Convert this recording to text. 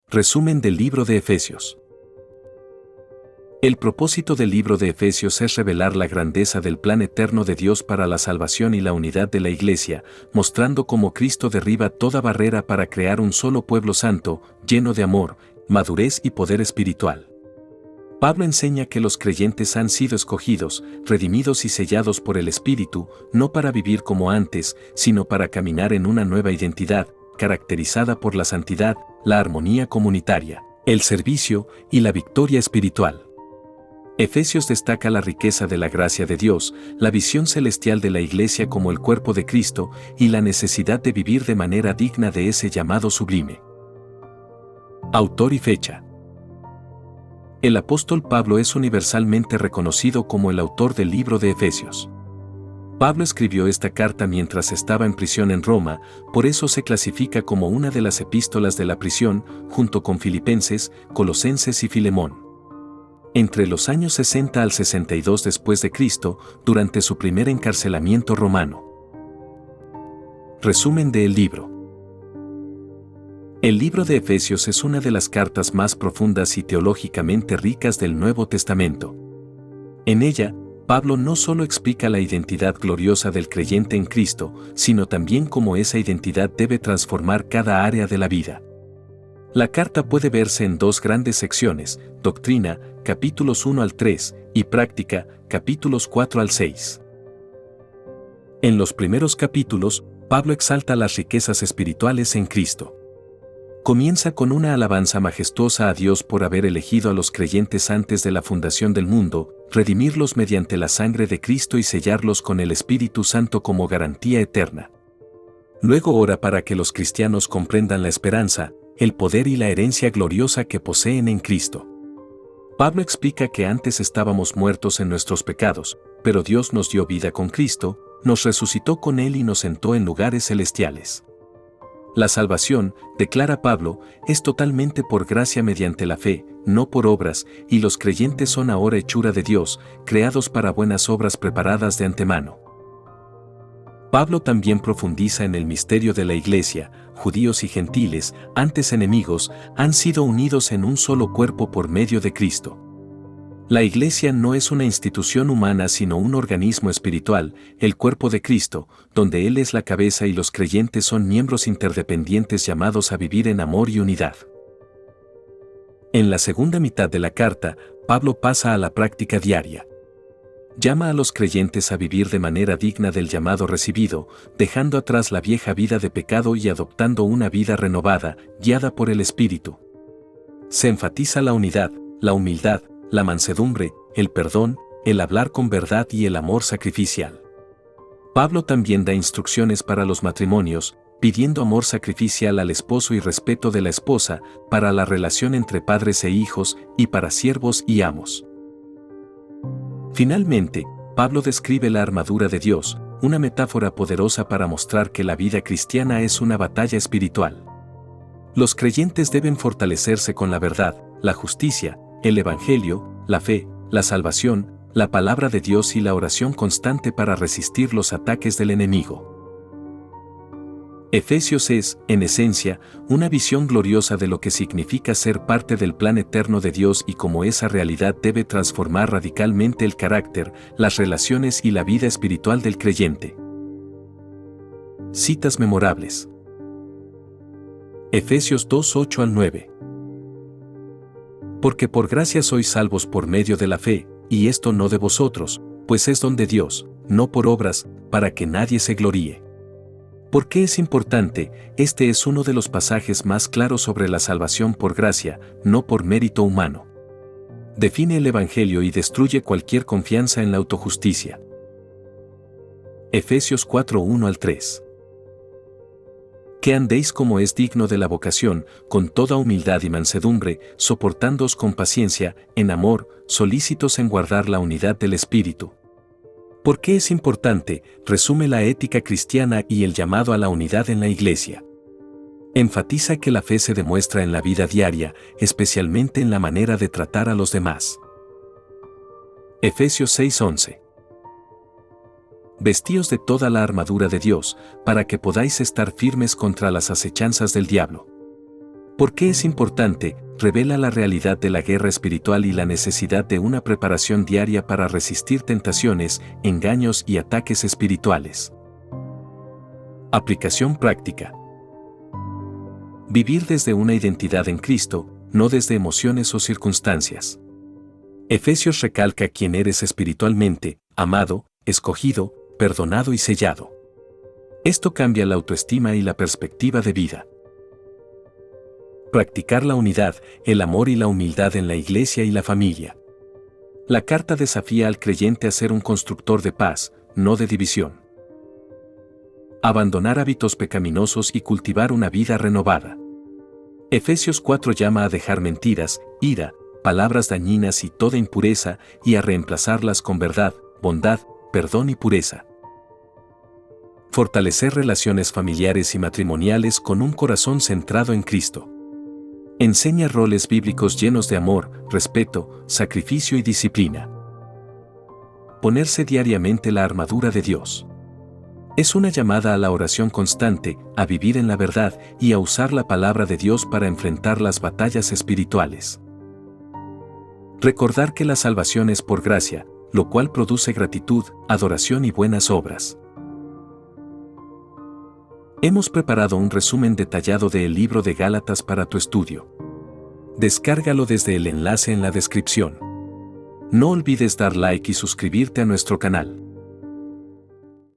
Resumen del libro de Efesios. El propósito del libro de Efesios es revelar la grandeza del plan eterno de Dios para la salvación y la unidad de la Iglesia, mostrando cómo Cristo derriba toda barrera para crear un solo pueblo santo, lleno de amor, madurez y poder espiritual. Pablo enseña que los creyentes han sido escogidos, redimidos y sellados por el Espíritu, no para vivir como antes, sino para caminar en una nueva identidad, caracterizada por la santidad, la armonía comunitaria, el servicio y la victoria espiritual. Efesios destaca la riqueza de la gracia de Dios, la visión celestial de la Iglesia como el cuerpo de Cristo y la necesidad de vivir de manera digna de ese llamado sublime. Autor y fecha. El apóstol Pablo es universalmente reconocido como el autor del libro de Efesios. Pablo escribió esta carta mientras estaba en prisión en Roma, por eso se clasifica como una de las epístolas de la prisión, junto con Filipenses, Colosenses y Filemón. Entre los años 60 al 62 después de Cristo, durante su primer encarcelamiento romano. Resumen del libro. El libro de Efesios es una de las cartas más profundas y teológicamente ricas del Nuevo Testamento. En ella, Pablo no solo explica la identidad gloriosa del creyente en Cristo, sino también cómo esa identidad debe transformar cada área de la vida. La carta puede verse en dos grandes secciones: doctrina, capítulos 1 al 3, y práctica, capítulos 4 al 6. En los primeros capítulos, Pablo exalta las riquezas espirituales en Cristo. Comienza con una alabanza majestuosa a Dios por haber elegido a los creyentes antes de la fundación del mundo, redimirlos mediante la sangre de Cristo y sellarlos con el Espíritu Santo como garantía eterna. Luego ora para que los cristianos comprendan la esperanza, el poder y la herencia gloriosa que poseen en Cristo. Pablo explica que antes estábamos muertos en nuestros pecados, pero Dios nos dio vida con Cristo, nos resucitó con Él y nos sentó en lugares celestiales. La salvación, declara Pablo, es totalmente por gracia mediante la fe, no por obras, y los creyentes son ahora hechura de Dios, creados para buenas obras preparadas de antemano. Pablo también profundiza en el misterio de la Iglesia. Judíos y gentiles, antes enemigos, han sido unidos en un solo cuerpo por medio de Cristo. La Iglesia no es una institución humana sino un organismo espiritual, el cuerpo de Cristo, donde Él es la cabeza y los creyentes son miembros interdependientes llamados a vivir en amor y unidad. En la segunda mitad de la carta, Pablo pasa a la práctica diaria. Llama a los creyentes a vivir de manera digna del llamado recibido, dejando atrás la vieja vida de pecado y adoptando una vida renovada, guiada por el Espíritu. Se enfatiza la unidad, la humildad, la mansedumbre, el perdón, el hablar con verdad y el amor sacrificial. Pablo también da instrucciones para los matrimonios, pidiendo amor sacrificial al esposo y respeto de la esposa, para la relación entre padres e hijos, y para siervos y amos. Finalmente, Pablo describe la armadura de Dios, una metáfora poderosa para mostrar que la vida cristiana es una batalla espiritual. Los creyentes deben fortalecerse con la verdad, la justicia, el Evangelio, la fe, la salvación, la palabra de Dios y la oración constante para resistir los ataques del enemigo. Efesios es, en esencia, una visión gloriosa de lo que significa ser parte del plan eterno de Dios y cómo esa realidad debe transformar radicalmente el carácter, las relaciones y la vida espiritual del creyente. Citas memorables. Efesios 2:8 al 9. Porque por gracia sois salvos por medio de la fe, y esto no de vosotros, pues es don de Dios, no por obras, para que nadie se gloríe. ¿Por qué es importante? Este es uno de los pasajes más claros sobre la salvación por gracia, no por mérito humano. Define el Evangelio y destruye cualquier confianza en la autojusticia. Efesios 4:1 al 3. Que andéis como es digno de la vocación, con toda humildad y mansedumbre, soportándoos con paciencia, en amor, solícitos en guardar la unidad del Espíritu. ¿Por qué es importante? Resume la ética cristiana y el llamado a la unidad en la Iglesia. Enfatiza que la fe se demuestra en la vida diaria, especialmente en la manera de tratar a los demás. Efesios 6:11. Vestíos de toda la armadura de Dios, para que podáis estar firmes contra las acechanzas del diablo. ¿Por qué es importante? Revela la realidad de la guerra espiritual y la necesidad de una preparación diaria para resistir tentaciones, engaños y ataques espirituales. Aplicación práctica. Vivir desde una identidad en Cristo, no desde emociones o circunstancias. Efesios recalca quién eres espiritualmente, amado, escogido, perdonado y sellado. Esto cambia la autoestima y la perspectiva de vida. Practicar la unidad, el amor y la humildad en la iglesia y la familia. La carta desafía al creyente a ser un constructor de paz, no de división. Abandonar hábitos pecaminosos y cultivar una vida renovada. Efesios 4 llama a dejar mentiras, ira, palabras dañinas y toda impureza, y a reemplazarlas con verdad, bondad, perdón y pureza. Fortalecer relaciones familiares y matrimoniales con un corazón centrado en Cristo. Enseña roles bíblicos llenos de amor, respeto, sacrificio y disciplina. Ponerse diariamente la armadura de Dios. Es una llamada a la oración constante, a vivir en la verdad y a usar la palabra de Dios para enfrentar las batallas espirituales. Recordar que la salvación es por gracia, lo cual produce gratitud, adoración y buenas obras. Hemos preparado un resumen detallado del libro de Gálatas para tu estudio. Descárgalo desde el enlace en la descripción. No olvides dar like y suscribirte a nuestro canal.